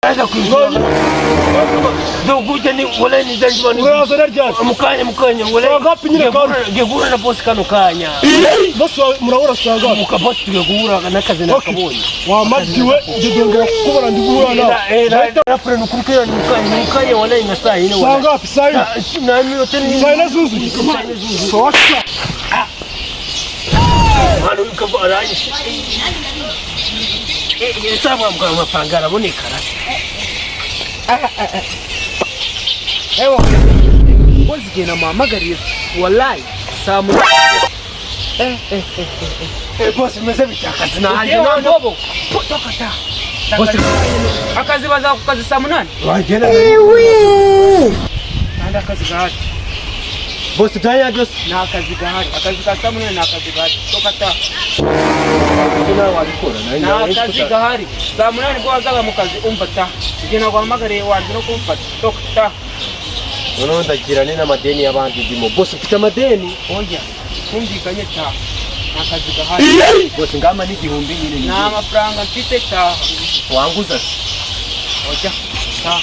aza kwishyura dogujeni wala ni zanjibani mukanya wala gegura na boss kano kanya boss murawura sanga muka boss tugegura nakaze nakabonye wamadiwe ndongera kubona ndigura na friend ukurikira mukanya wala inasa ine wala sanga pisai na miyoteni sai nazuzu socha hano nikabo aranye Sama mga mapangara mo ni Karat. Ewa, boss gina mamagari wallahi samu. Boss mmesebi chakazi na aje na bobo. Toka ta. Boss akazi baza kukazi samu nani? Wajena. Nanda kazi gani? Boss tanya just na kazi gani? Akazi ka samu na kazi gani? Toka ta. Kina walikora na kazi gahari samunani kwa zaga mukazi umpata gina kwa magare wanze no kumpata dokta ono ndakirane na madeni y'abandi ndimo boss ufite amadeni oya kumvikanye ta na kazi gahari boss ngama ni 1000 nyine na amafaranga mfite ta wanguza oya ta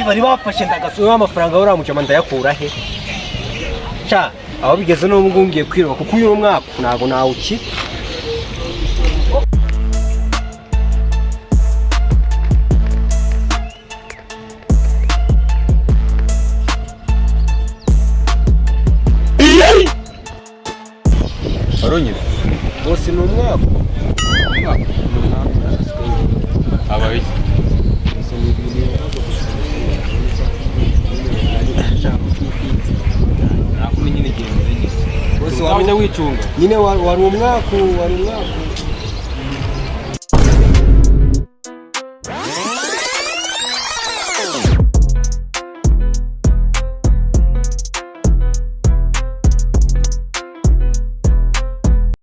bari bafashe ndagasoya amafaranga uramuca manda yakura he cha aho bigeze no ngungiye kwiruka kuko uyu mwaka nago nawe uki Aronyine bose no mwaka abaye wamenya wicunga nyine wari umwaka